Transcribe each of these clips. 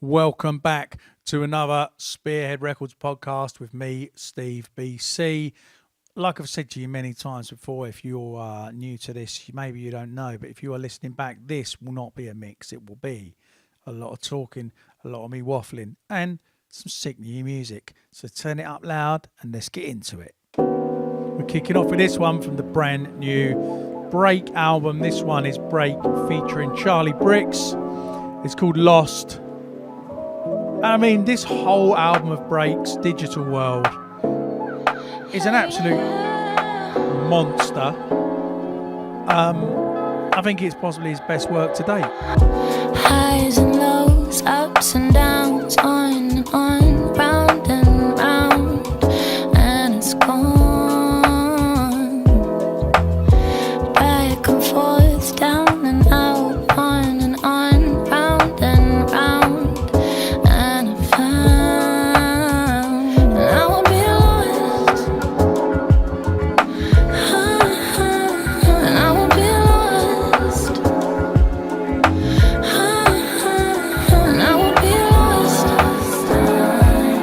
Welcome back to another Spearhead Records podcast with me, Steve BCee. Like I've said to you many times before, if you're new to this, maybe you don't know, but if you are listening back, this will not be a mix. It will be a lot of talking, a lot of me waffling, and some sick new music. So turn it up loud and let's get into it. We're kicking off with this one from the brand new Break album. This one is Break featuring Charlie Bricks. It's called Lost. I mean, this whole album of Break's Digital World is an absolute monster. I think it's possibly his best work to date. Highs and lows, ups and downs, on and on, round and round, and it's gone. Back and forth, down and out, on and on, round and round, and I found and I will be lost. And I will be lost. And I will be lost. And I will be lost without your love.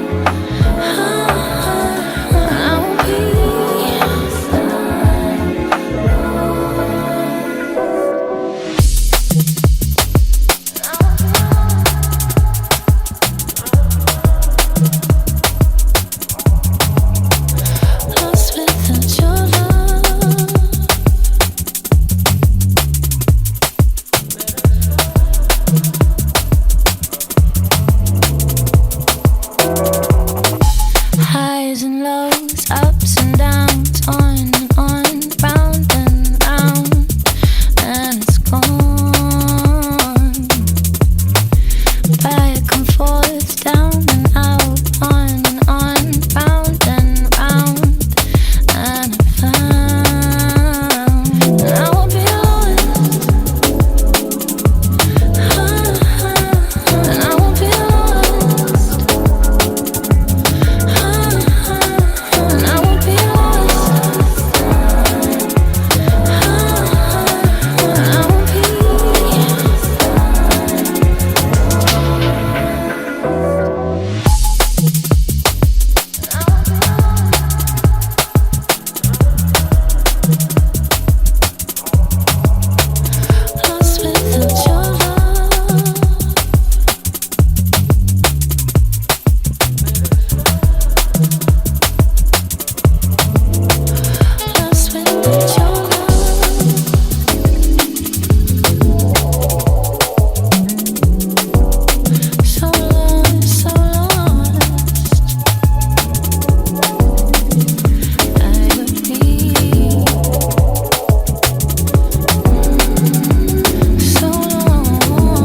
Highs and lows, ups and downs, on and on, round and round, and it's gone. Back and forth, down and out, on and on, round and round, and I found and I will be lost. And I will be lost. And I will be lost. And I will be lost without your love. Lost without your love. So lost, so lost. I would be so lost.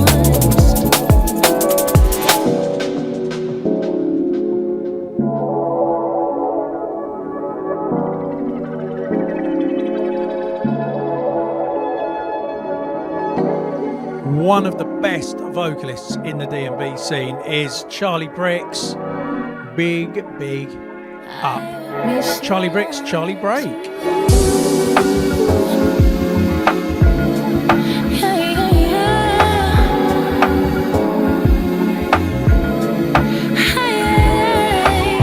One of the best vocalists in the D&B scene is Charlie Bricks. Big up. Charlie Bricks, Charlie Break. Yeah, yeah, yeah. Hey,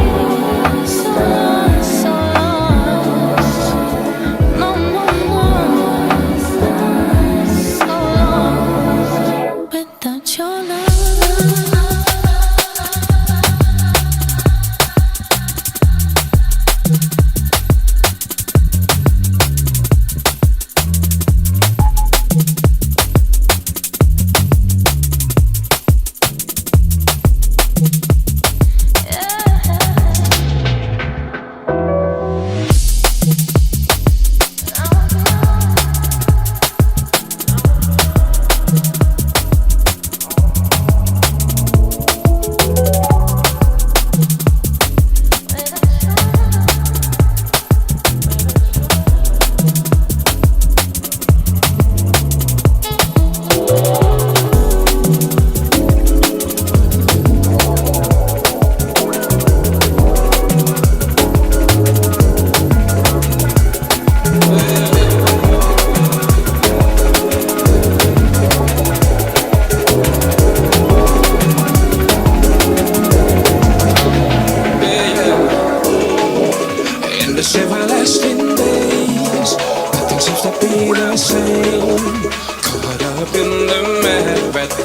so lost, so lost. No more, so lost without your love.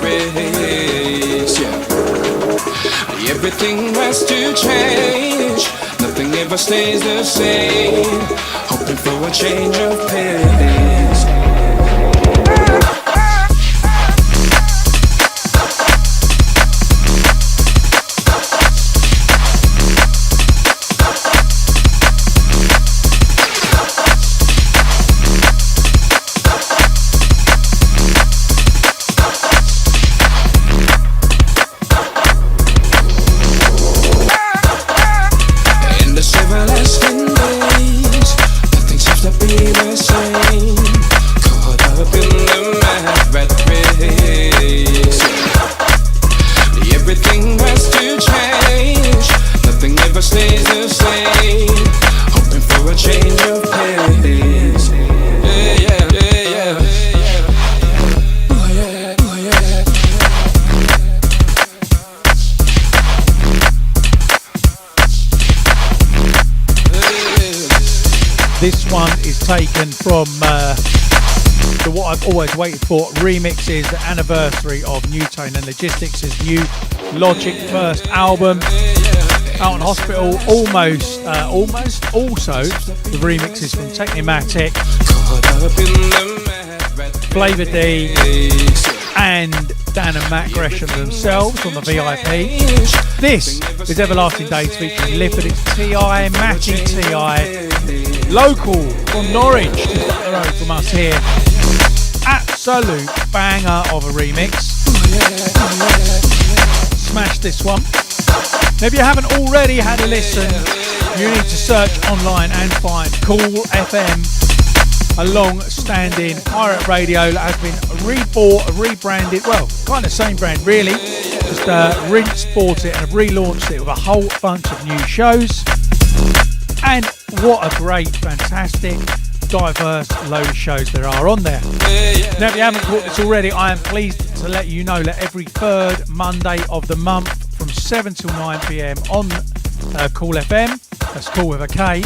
race. Yeah. Everything has to change. Nothing ever stays the same. Hoping for a change of pace. This one is taken from the what I've always waited for remixes, the anniversary of New Tone and Logistics' new Logic first album. Out on Hospital, almost. Also, the remixes from Technimatic, Flavor D, and Dan and Matt Gresham themselves on the VIP. This is Everlasting Days featuring Lifford. It's T.I., Matty T.I., local from Norwich, just up the road from us here. Absolute banger of a remix. Smash this one. Now, if you haven't already had a listen, you need to search online and find Cool FM, a long-standing pirate radio that has been rebought, rebranded, well, kind of same brand really, just bought it and have relaunched it with a whole bunch of new shows. And what a great, fantastic, diverse load of shows there are on there. Now, if you haven't caught this already, I am pleased to let you know that every third Monday of the month from 7 till 9 p.m. on Cool FM, that's Cool with a K,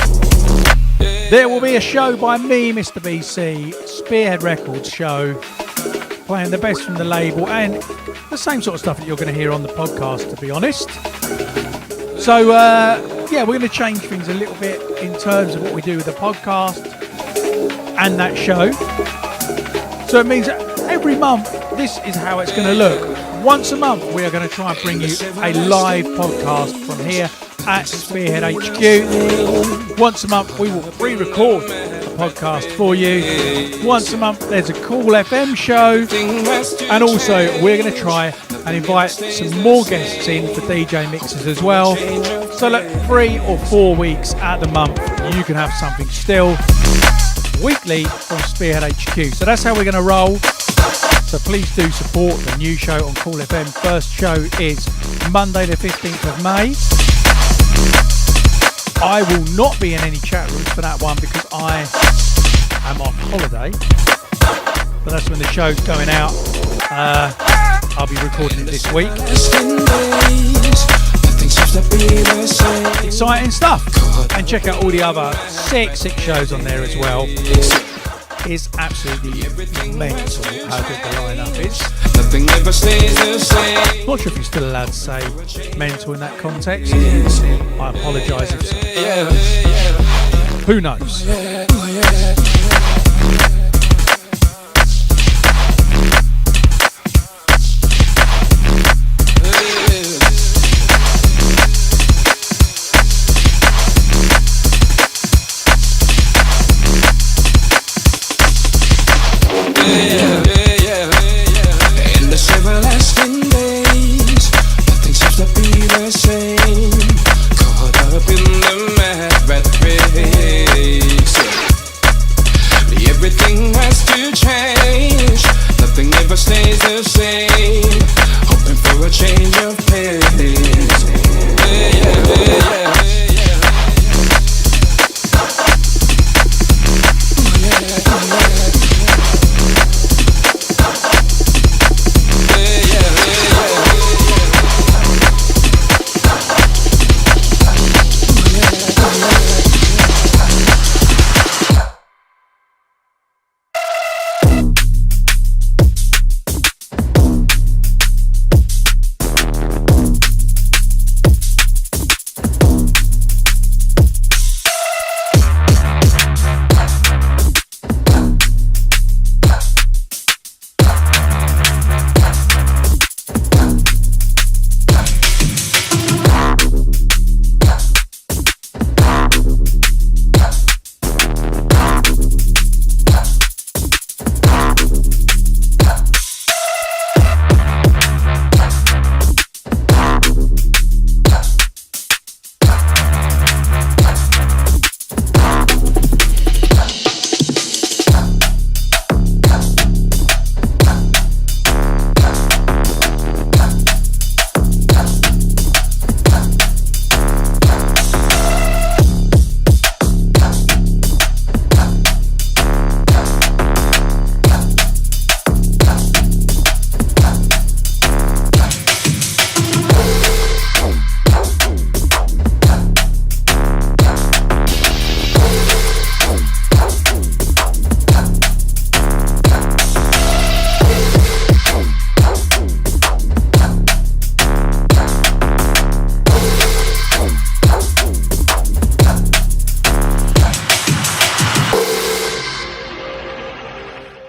there will be a show by me, Mr. BCee, Spearhead Records show, playing the best from the label and the same sort of stuff that you're going to hear on the podcast, to be honest. So, we're going to change things a little bit in terms of what we do with the podcast and that show. So it means that every month, this is how it's going to look. Once a month, we are going to try and bring you a live podcast from here at Spearhead HQ. Once a month, we will pre-record a podcast for you. Once a month, there's a Cool FM show. And also, we're going to try and invite some more guests in for DJ mixes as well. So look, 3 or 4 weeks out of the month, you can have something still weekly from Spearhead HQ. So that's how we're going to roll. So please do support the new show on Cool FM. First show is Monday the 15th of May. I will not be in any chat rooms for that one because I am on holiday. But that's when the show's going out. I'll be recording it this week. Exciting stuff. And check out all the other six shows on there as well. It's absolutely mental how good the lineup is. Not sure if you're still allowed to say mental in that context. I apologise if so. Who knows?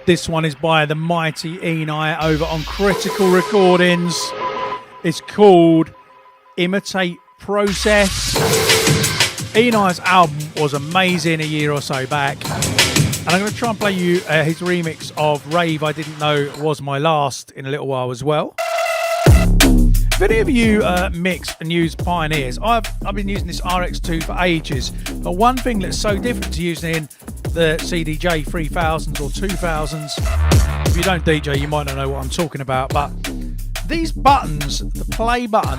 This one is by the mighty Enei over on Critical Recordings. It's called Imitate Process. Enei's album was amazing a year or so back. And I'm going to try and play you his remix of Rave I Didn't Know Was My Last in a little while as well. If any of you mix and use Pioneers, I've been using this RX2 for ages. But one thing that's so different to using it in the CDJ 3000s or 2000s, if you don't DJ, you might not know what I'm talking about. But these buttons, the play button,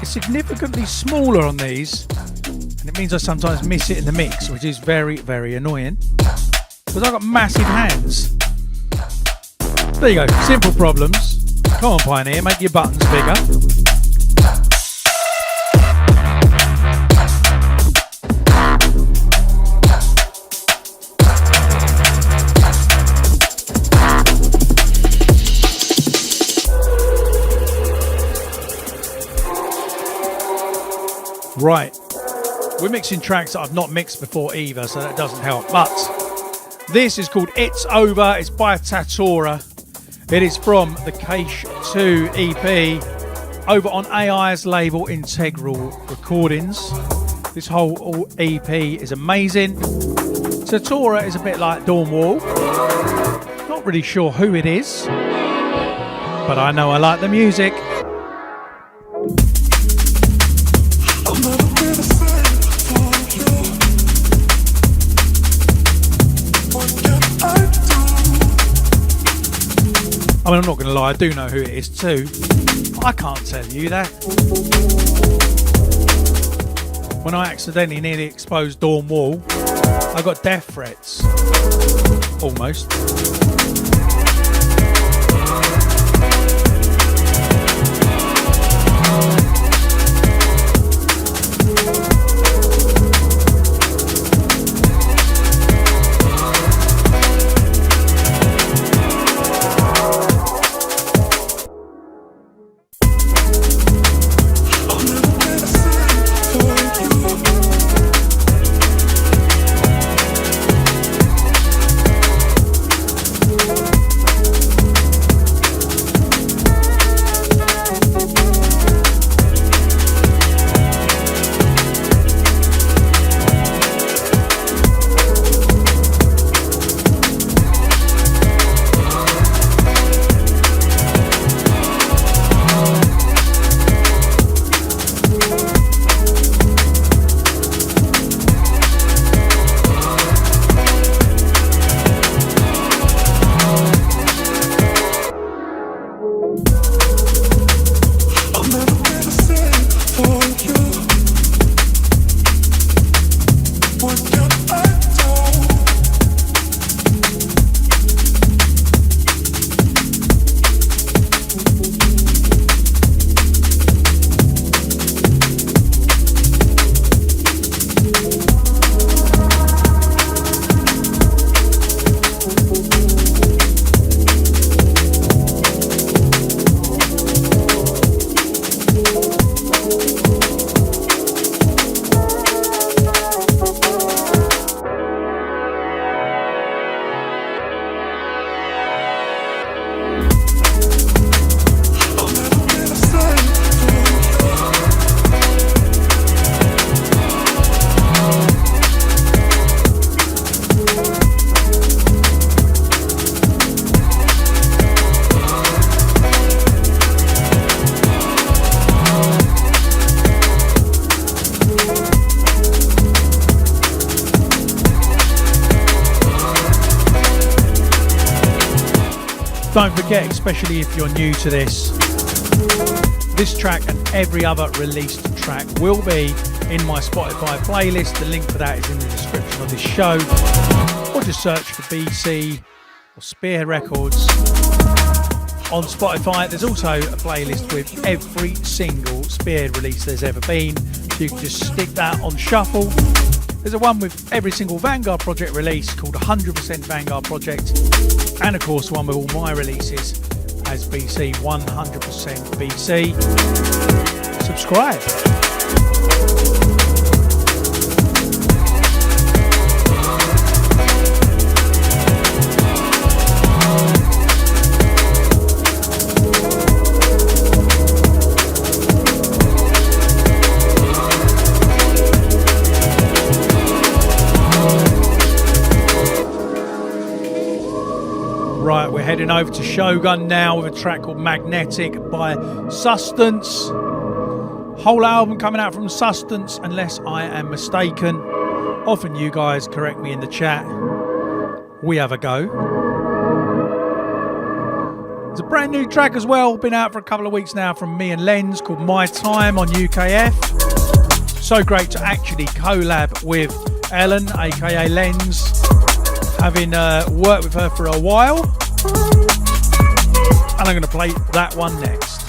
is significantly smaller on these. And it means I sometimes miss it in the mix, which is very, very annoying. Because I've got massive hands. There you go, simple problems. Come on, Pioneer, make your buttons bigger. Right, we're mixing tracks that I've not mixed before either, so that doesn't help. But this is called It's Over. It's by Tatora. It is from the Cache 2 EP over on AI's label Integral Recordings. This whole EP is amazing. Tatora is a bit like Dawn Wall. Not really sure who it is, but I know I like the music. I mean, I'm not going to lie, I do know who it is too. I can't tell you that. When I accidentally nearly exposed Dawn Wall, I got death threats. Almost. Don't forget, especially if you're new to this track and every other released track will be in my Spotify playlist. The link for that is in the description of this show. Or just search for BCee or Spearhead Records on Spotify. There's also a playlist with every single Spearhead release there's ever been, so you can just stick that on shuffle. There's a one with every single Vanguard project release called 100% Vanguard Project, and of course one with all my releases as BCee 100% BCee. Subscribe. heading over to Shogun now with a track called Magnetic by Substance. Whole album coming out from Substance, unless I am mistaken. Often you guys correct me in the chat. We have a go. It's a brand new track as well, been out for a couple of weeks now from me and Lens, called My Time on UKF. So great to actually collab with Ellen, aka Lens, having worked with her for a while. And I'm going to play that one next.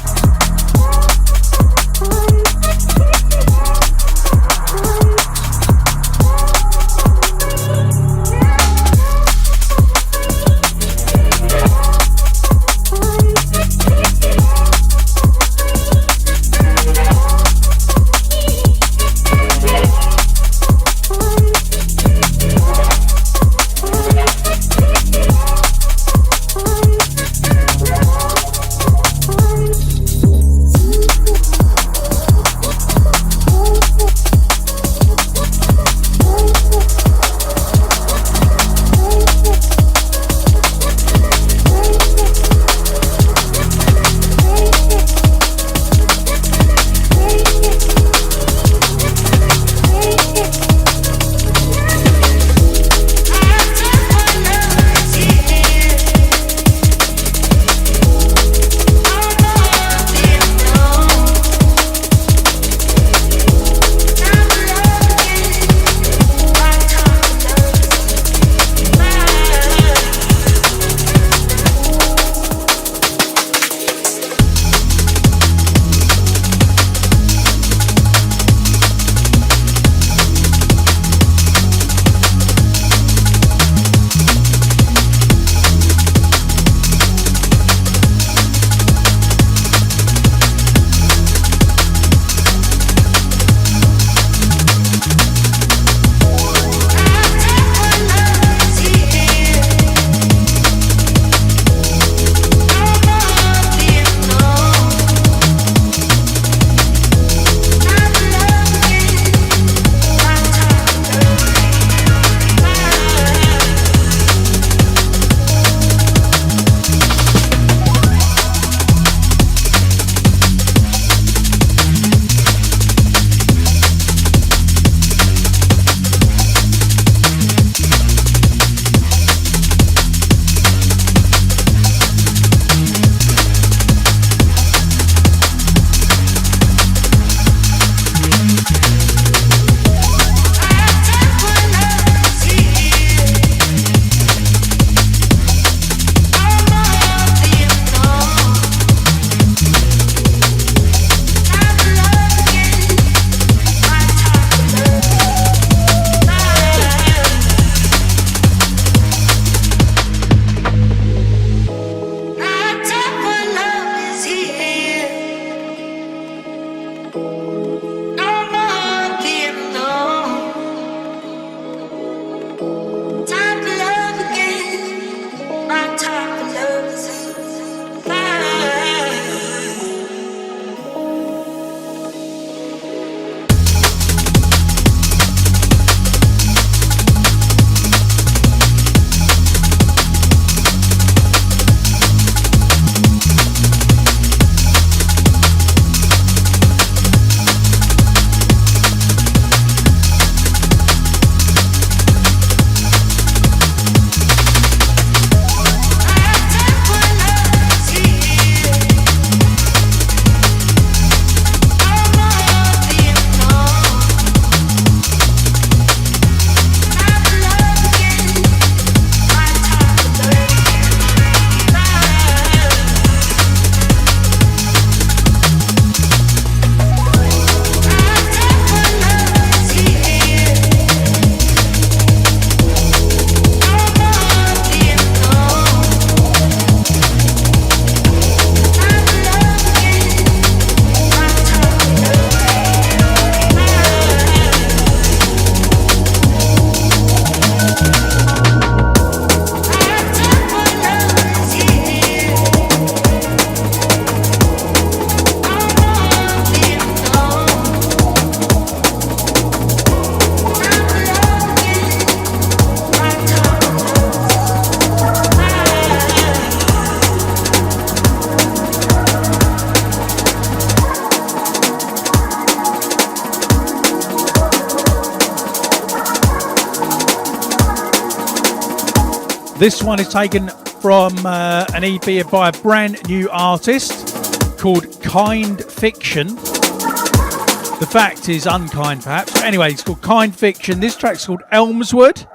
This one is taken from an EP by a brand new artist called Kind Fiction. The fact is unkind, perhaps. But anyway, it's called Kind Fiction. This track's called Elmswood.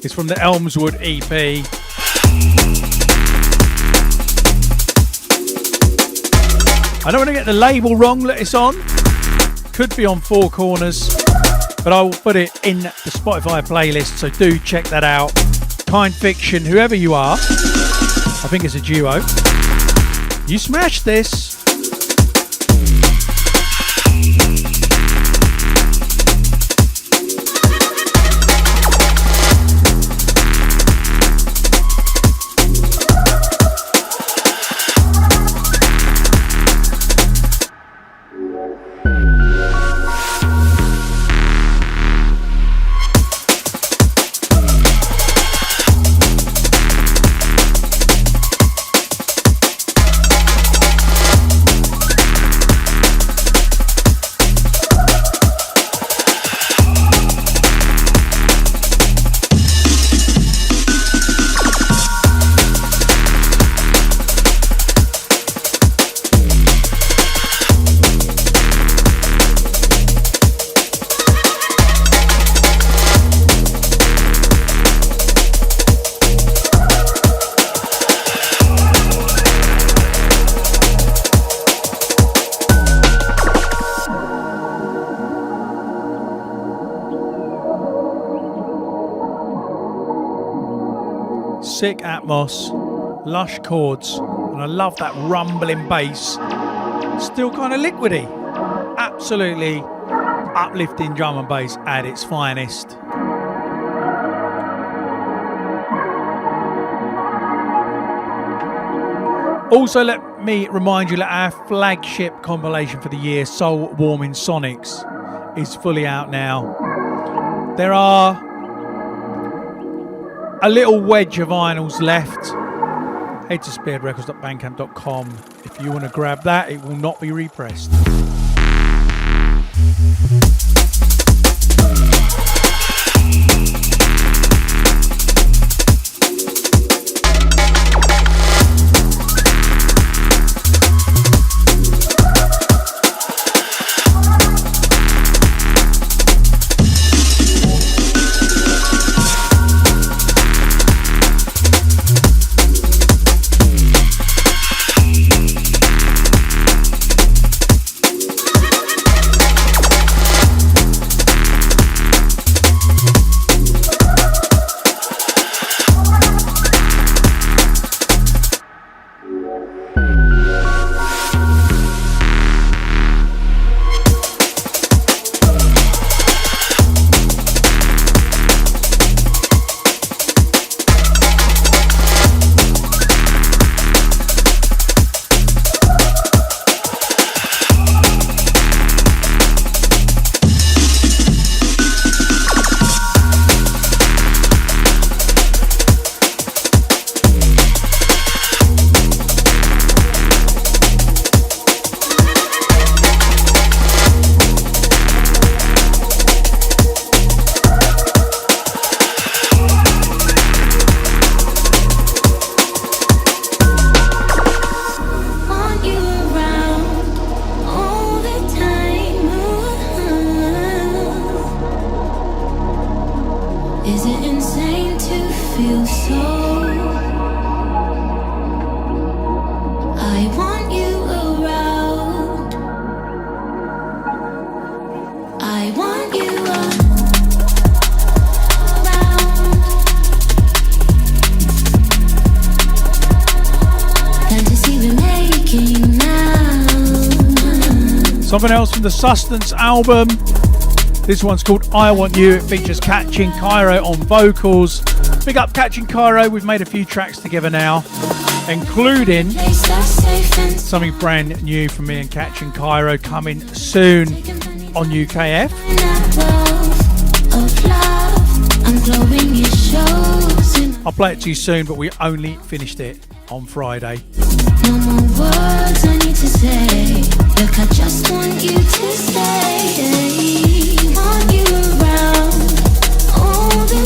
It's from the Elmswood EP. I don't want to get the label wrong that it's on. Could be on Four Corners, but I will put it in the Spotify playlist, so do check that out. Kind Fiction, whoever you are. I think it's a duo. You smashed this. Sick atmos, lush chords, and I love that rumbling bass. Still kind of liquidy. Absolutely uplifting drum and bass at its finest. Also, let me remind you that our flagship compilation for the year, Soul Warming Sonics, is fully out now. There are a little wedge of vinyls left. Head to spearheadrecords.bandcamp.com if you want to grab that. It will not be repressed. Something else from the Sustenance album. This one's called I Want You. It features Catching Cairo on vocals. Big up Catching Cairo. We've made a few tracks together now, including something brand new from me and Catching Cairo coming soon on UKF. I'll play it to you soon, but we only finished it on Friday. No more words I need to say. Look, I just want you to stay. Want you around all the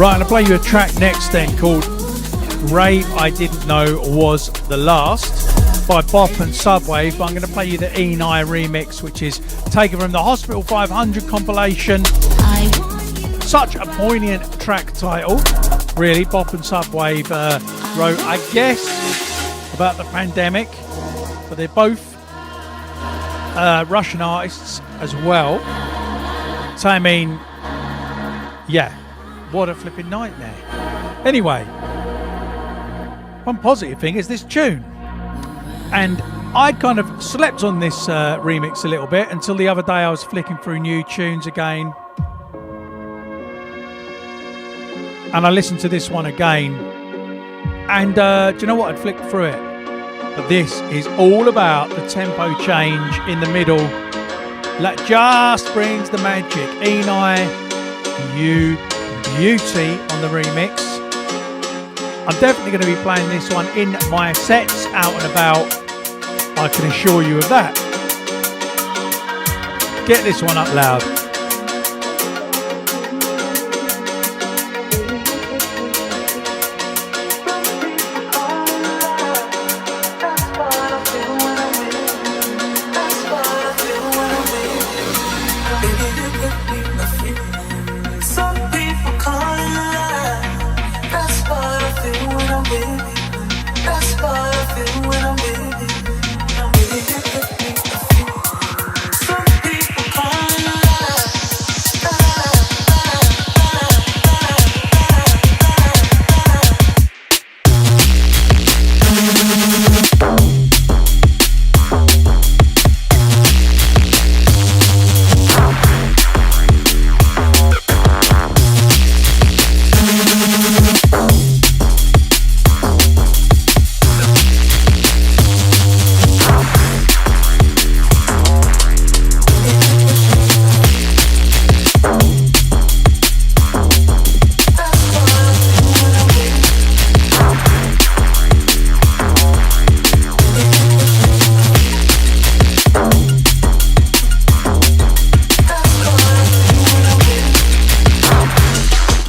Right, I'm going to play you a track next then called Ray I Didn't Know Was The Last by Bop and Subwave. But I'm going to play you the Enei remix, which is taken from the Hospital 500 compilation. Such a poignant track title, really. Bop and Subwave wrote, I guess, about the pandemic, but they're both Russian artists as well. So, I mean, yeah, what a flipping nightmare. Anyway, one positive thing is this tune. And I kind of slept on this remix a little bit until the other day I was flicking through new tunes again. And I listened to this one again. And do you know what? I'd flicked through it. But this is all about the tempo change in the middle. That just brings the magic. Enei, you beauty on the remix. I'm definitely going to be playing this one in my sets out and about. I can assure you of that. Get this one up loud.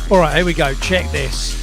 All right, here we go. Check this.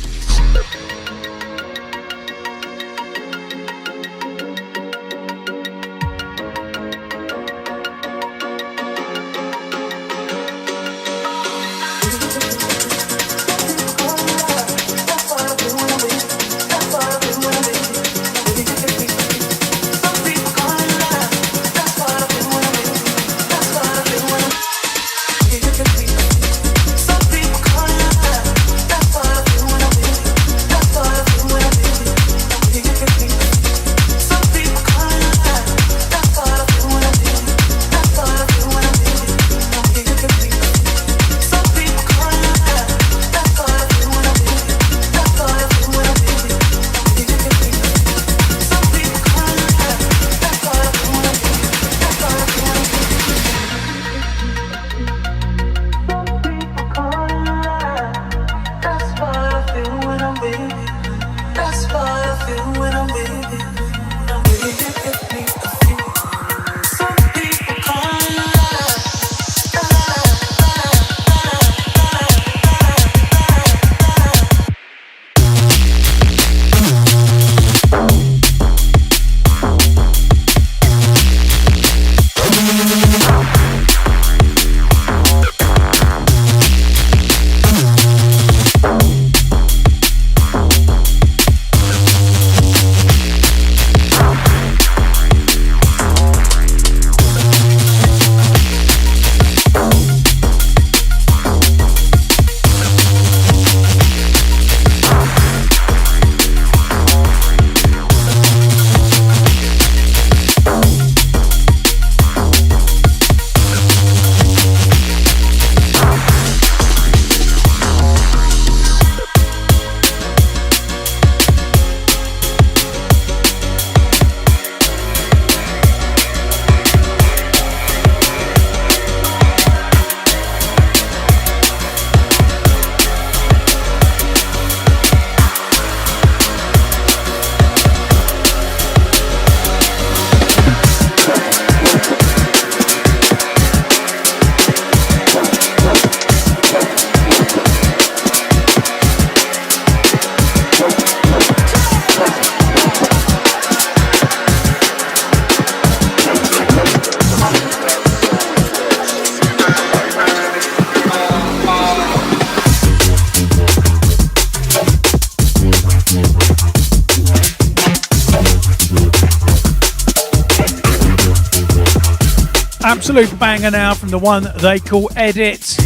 Absolute banger now from the one they call Edit.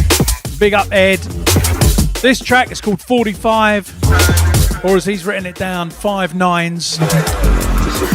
Big up Ed. This track is called 45, or as he's written it down, 5 9s.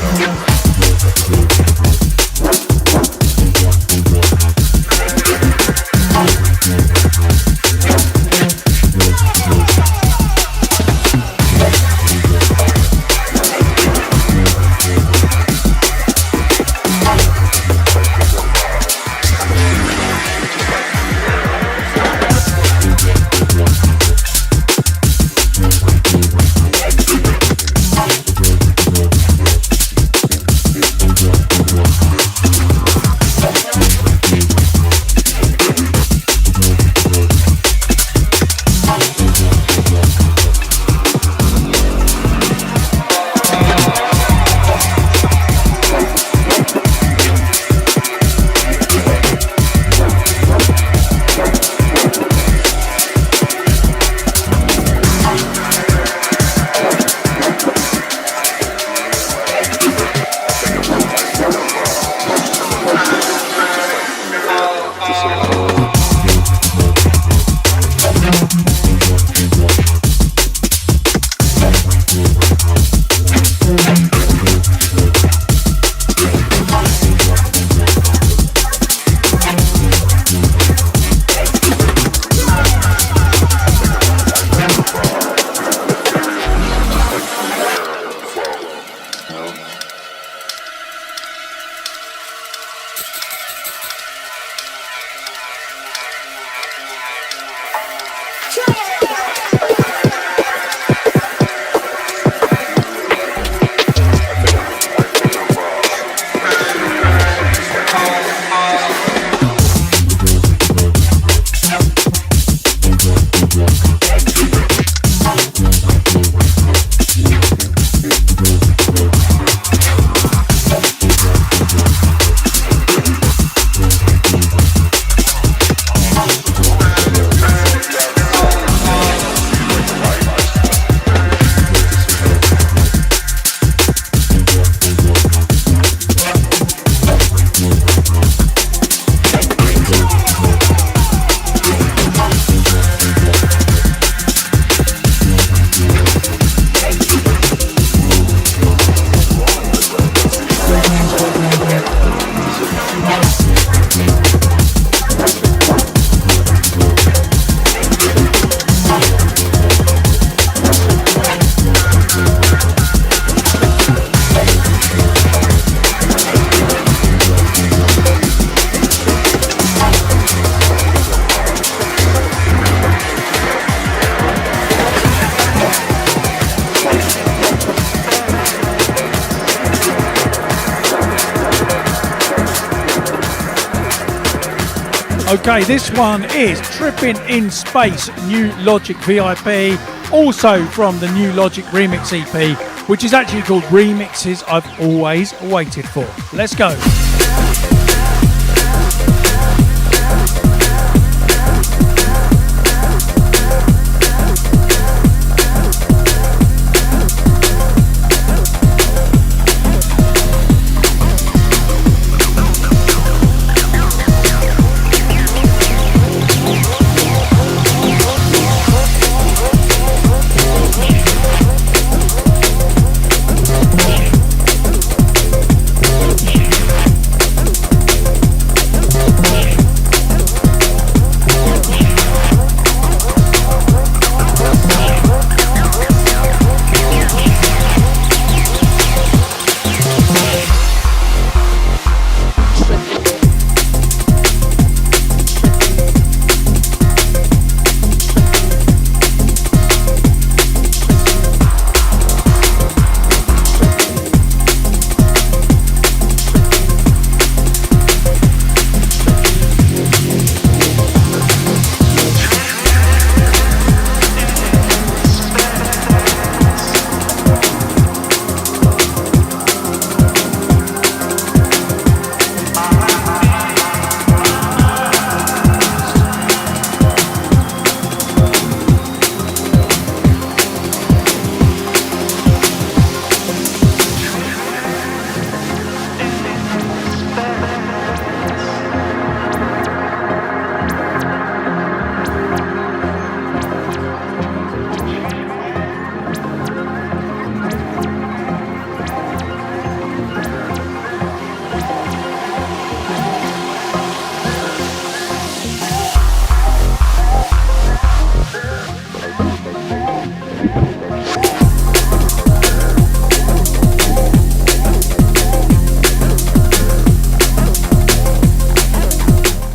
Okay, this one is Tripping in Space, New Logic VIP, also from the New Logic Remix EP, which is actually called Remixes I've Always Waited For. Let's go.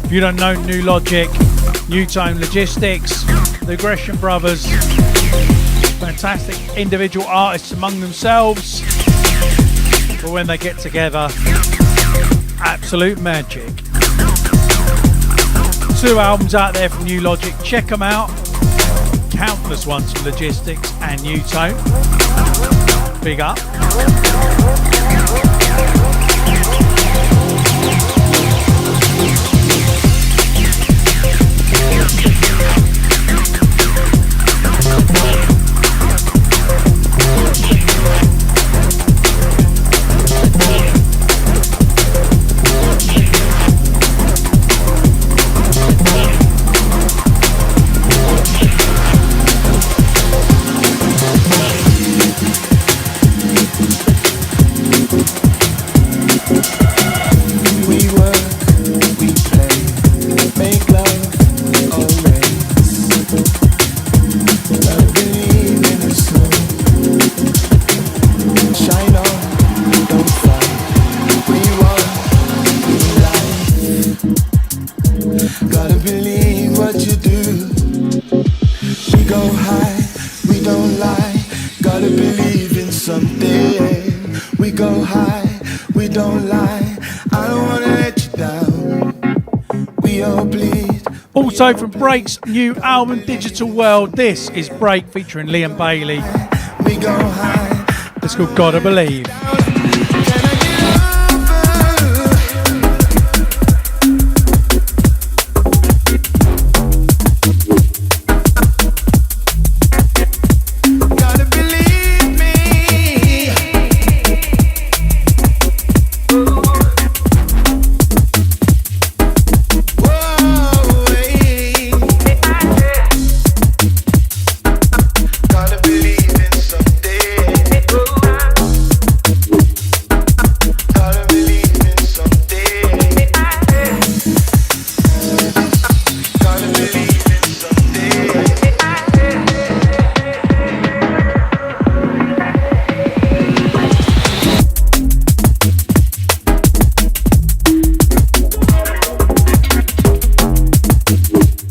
If you don't know New Logic, New Tone Logistics, the Gresham Brothers, fantastic individual artists among themselves, but when they get together, absolute magic. 2 albums out there from New Logic, check them out. Countless ones from Logistics and New Tone. Big up. Also from Break's new album Digital World, this is Break featuring Liam Bailey. It's called Gotta Believe.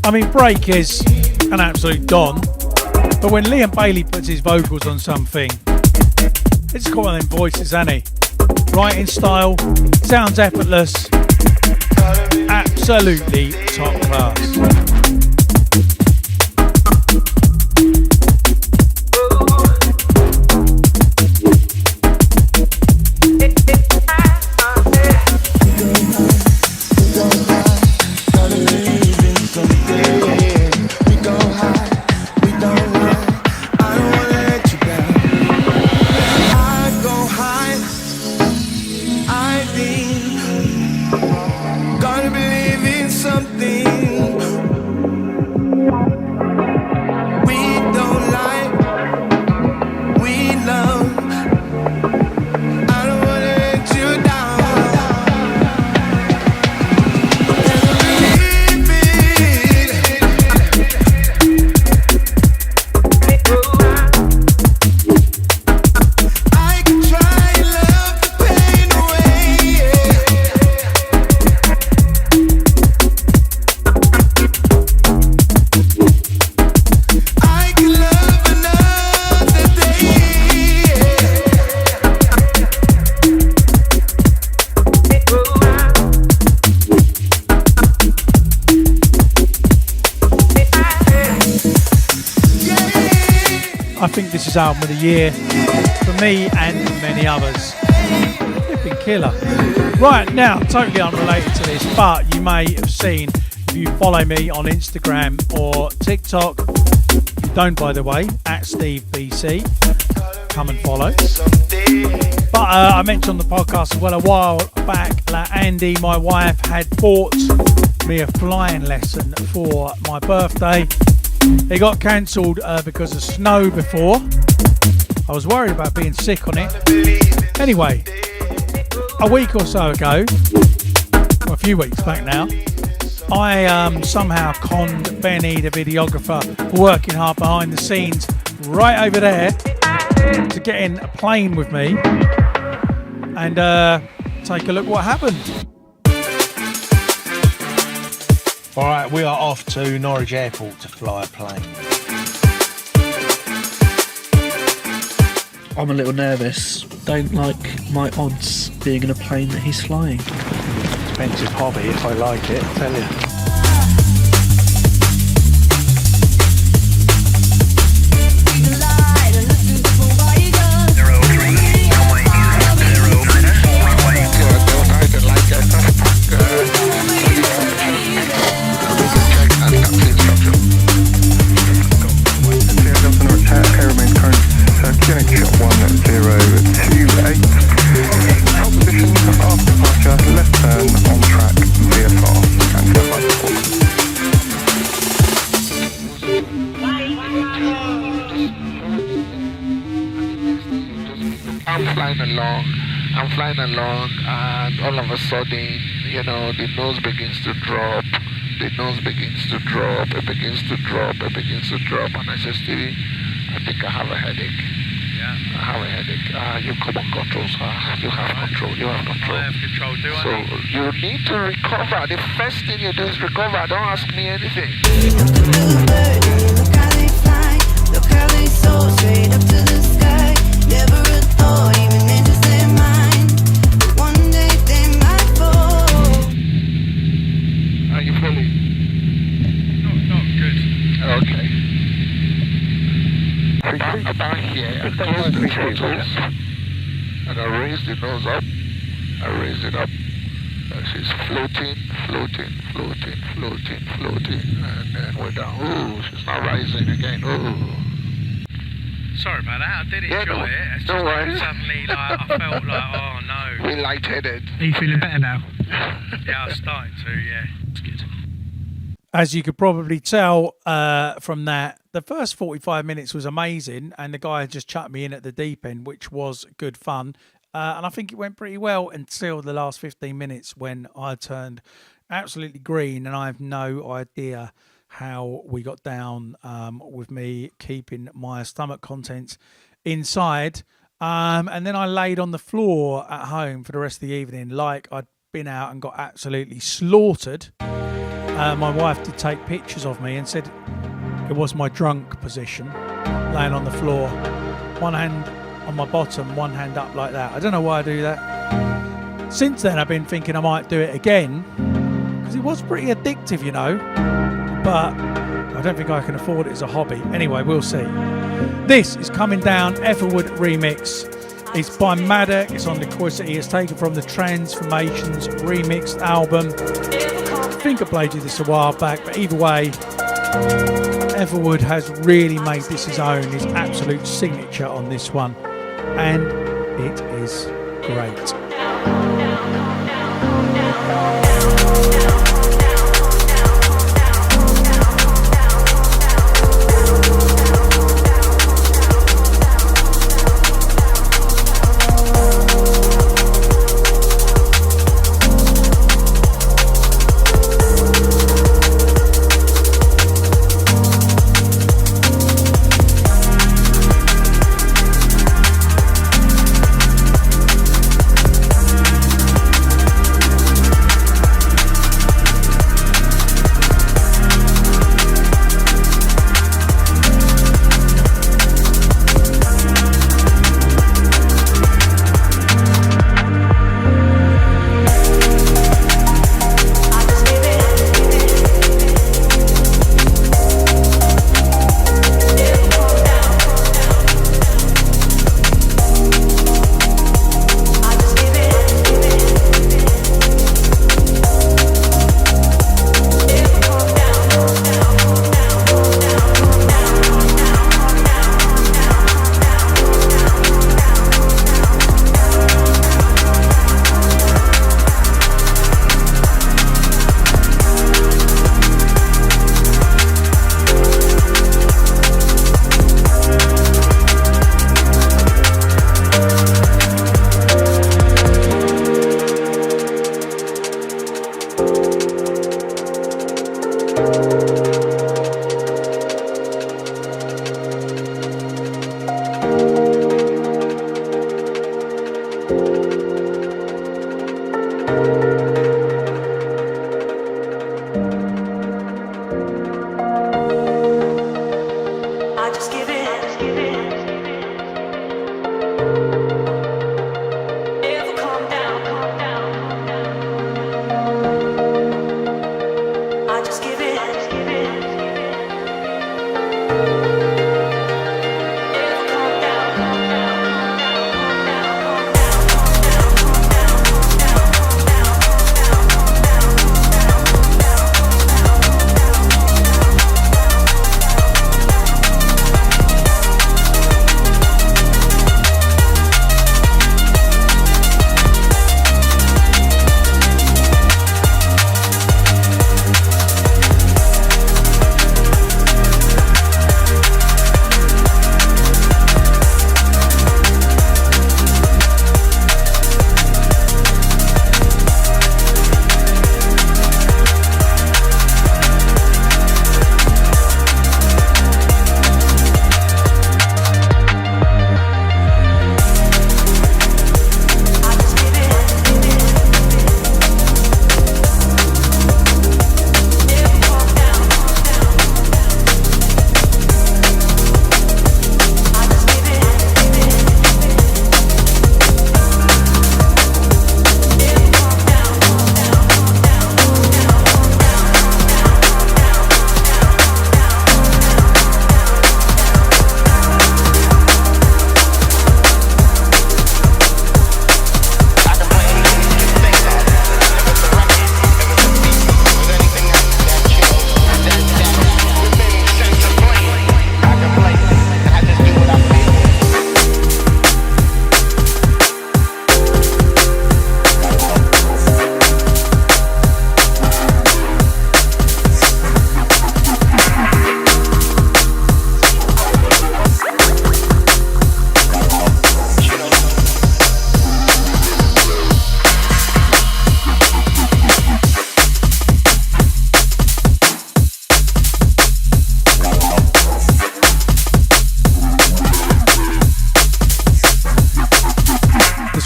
I mean, Break is an absolute don, but when Liam Bailey puts his vocals on something, it's got one of them voices, hasn't he? Writing style, sounds effortless, absolutely top class. I think this is album of the year for me and many others. Flipping killer. Right, now, totally unrelated to this, but you may have seen, if you follow me on Instagram or TikTok, if you don't, by the way, at Steve BCee, come and follow. But I mentioned on the podcast as well a while back that Andy, my wife, had bought me a flying lesson for my birthday. It got cancelled because of snow before. I was worried about being sick on it. Anyway, a week or so ago, well, a few weeks back now, I somehow conned Benny, the videographer, working hard behind the scenes, right over there, to get in a plane with me and take a look what happened. All right, we are off to Norwich Airport to fly a plane. I'm a little nervous. Don't like my odds being in a plane that he's flying. Expensive hobby if I like it, I tell you. I'm flying along, and all of a sudden, you know, the nose begins to drop. The nose begins to drop. It begins to drop. It begins to drop. And I said, Stevie, I think I have a headache. Yeah. I have a headache. You come on control, sir. You have control. You have control. I have control, do I? So you need to recover. The first thing you do is recover. Don't ask me anything. Look how they fly. Look how they soar straight up to the sky. Never a thought, even enters their mind. One day they might fall. Are you feeling? Not good. Okay. About here, I close the throttles, and I raise the nose up. I raise it up. And she's floating, and then we're down. Ooh, she's not rising again. Ooh. Sorry about that. I did enjoy it. It's just don't worry. like suddenly, like, I felt like, oh no. We're lightheaded. Are you feeling better now? Yeah, I'm starting to. Yeah, it's good. As you could probably tell from that, the first 45 minutes was amazing, and the guy just chucked me in at the deep end, which was good fun. And I think it went pretty well until the last 15 minutes when I turned absolutely green, and I have no idea how we got down with me keeping my stomach contents inside. And then I laid on the floor at home for the rest of the evening like I'd been out and got absolutely slaughtered. My wife did take pictures of me and said it was my drunk position, laying on the floor, one hand on my bottom, one hand up like that. I don't know why I do that. Since then, I've been thinking I might do it again, because it was pretty addictive, you know, but I don't think I can afford it as a hobby. Anyway, we'll see. This is Coming Down, Ethelwood remix. It's by Maddock, it's on Liquidity, it's taken from the Transformations remixed album. I think I played you this a while back, but either way, Ethelwood has really made this his own, his absolute signature on this one, and it is great.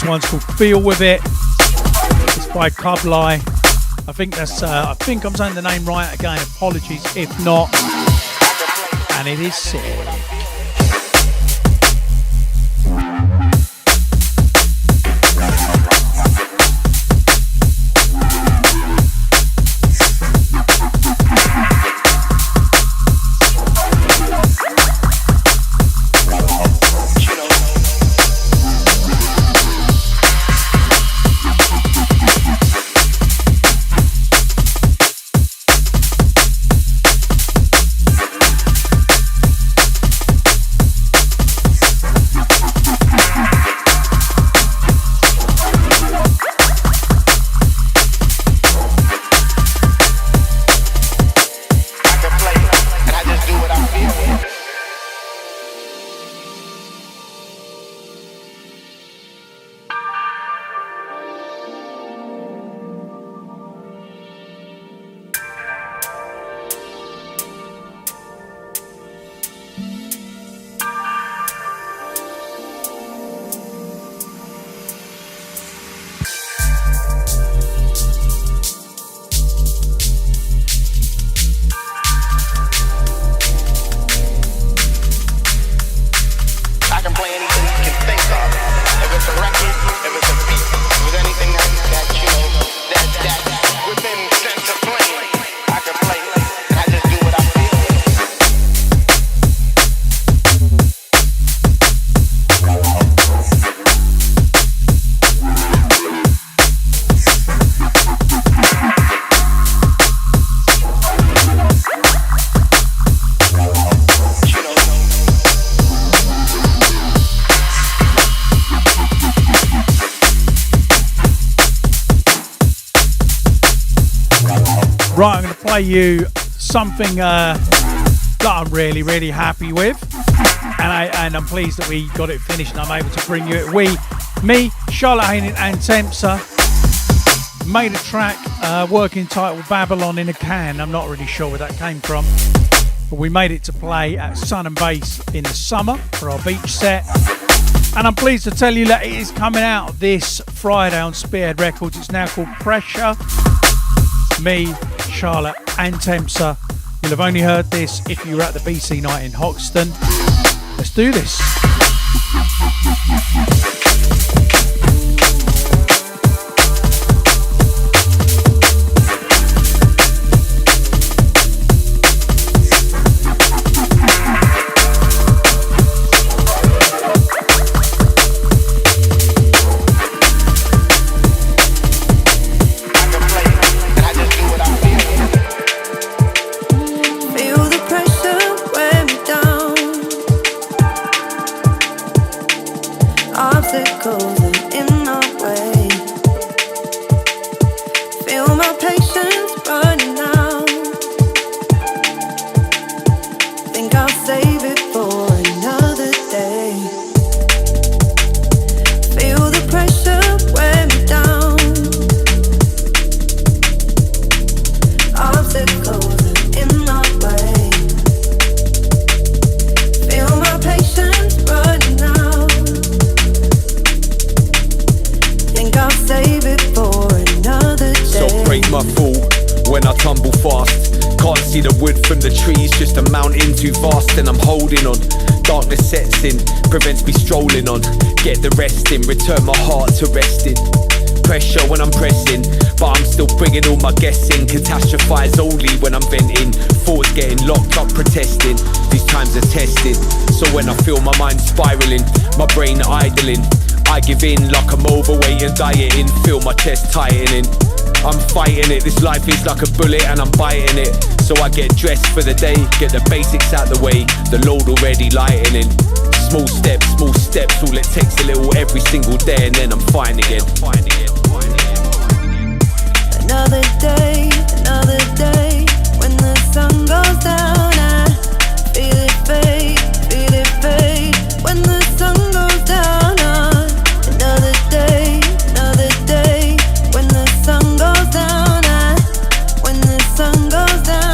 This one's called Feel With It. It's by Cublai. I think I'm saying the name right again. Apologies if not. And it is sick. Right, I'm going to play you something that I'm really, really happy with. And I'm pleased that we got it finished and I'm able to bring you it. Me, Charlotte Hayden and Tempsa made a track working title Babylon in a Can. I'm not really sure where that came from. But we made it to play at Sun and Bass in the summer for our beach set. And I'm pleased to tell you that it is coming out this Friday on Spearhead Records. It's now called Pressure. Me, Charlotte and Tempsa. You'll have only heard this if you were at the BCee night in Hoxton. Let's do this. Prevents me strolling on, get the rest in, return my heart to resting. Pressure when I'm pressing, but I'm still bringing all my guessing. Catastrophize only when I'm venting. Thoughts getting locked up protesting. These times are tested, so when I feel my mind spiraling, my brain idling, I give in like I'm overweight and dieting. Feel my chest tightening, I'm fighting it. This life is like a bullet and I'm biting it. So I get dressed for the day, get the basics out the way, the load already lightening. Small steps, all it takes a little every single day, and then I'm fine again. Another day, when the sun goes down, I feel it fade, when the sun goes down. Another day, when the sun goes down, when the sun goes down.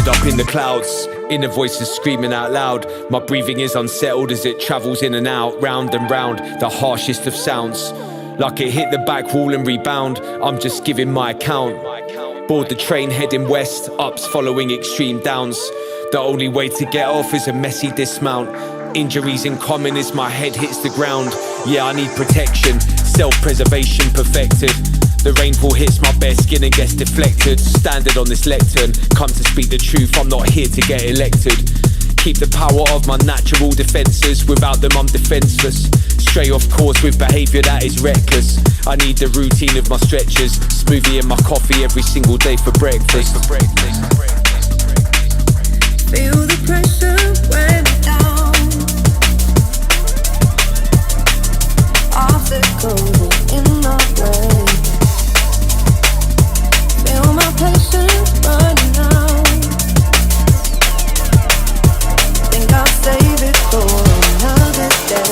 Lifted up in the clouds, inner voices screaming out loud. My breathing is unsettled as it travels in and out, round and round, the harshest of sounds. Like it hit the back wall and rebound, I'm just giving my account. Board the train heading west, ups following extreme downs. The only way to get off is a messy dismount. Injuries in common as my head hits the ground. Yeah, I need protection, self-preservation perfected. The rainfall hits my bare skin and gets deflected. Standard on this lectern, come to speak the truth, I'm not here to get elected. Keep the power of my natural defences, without them I'm defenceless. Stray off course with behaviour that is reckless. I need the routine of my stretches, smoothie in my coffee every single day for breakfast. Feel the pressure when it's down. Obstacles in my way. Feel my patience running out. Think I'll save it for another day.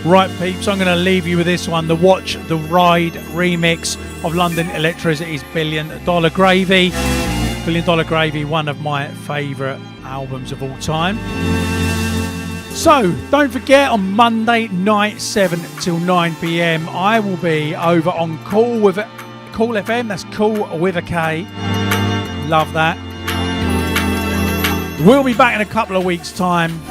Right, peeps, I'm going to leave you with this one, the Watch the Ride remix of London Electricity's Billion Dollar Gravy. Billion Dollar Gravy, one of my favourite albums of all time. So, don't forget, on Monday night, 7 till 9 p.m, I will be over on Cool FM, that's Cool with a K. Love that. We'll be back in a couple of weeks' time.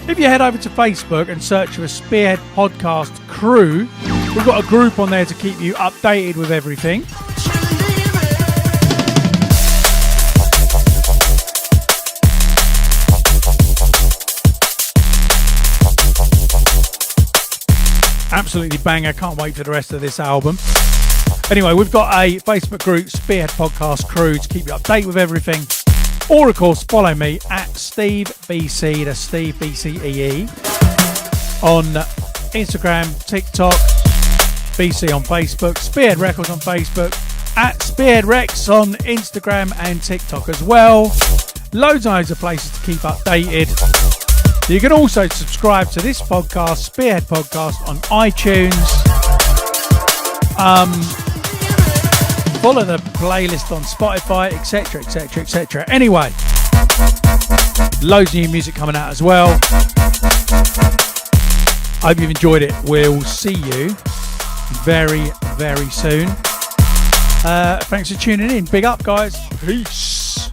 If you head over to Facebook and search for Spearhead Podcast Crew, we've got a group on there to keep you updated with everything. Absolutely banger, can't wait for the rest of this album. Anyway, we've got a Facebook group, Spearhead Podcast Crew, to keep you updated with everything. Or, of course, follow me at Steve BCee, that's Steve BCee, on Instagram, TikTok, BCee on Facebook, Spearhead Records on Facebook, at Spearhead Recs on Instagram and TikTok as well. Loads and loads of places to keep updated. You can also subscribe to this podcast, Spearhead Podcast, on iTunes. Follow the playlist on Spotify, etc, etc, etc. Anyway, loads of new music coming out as well. Hope you've enjoyed it. We'll see you very, very soon. Thanks for tuning in. Big up, guys. Peace.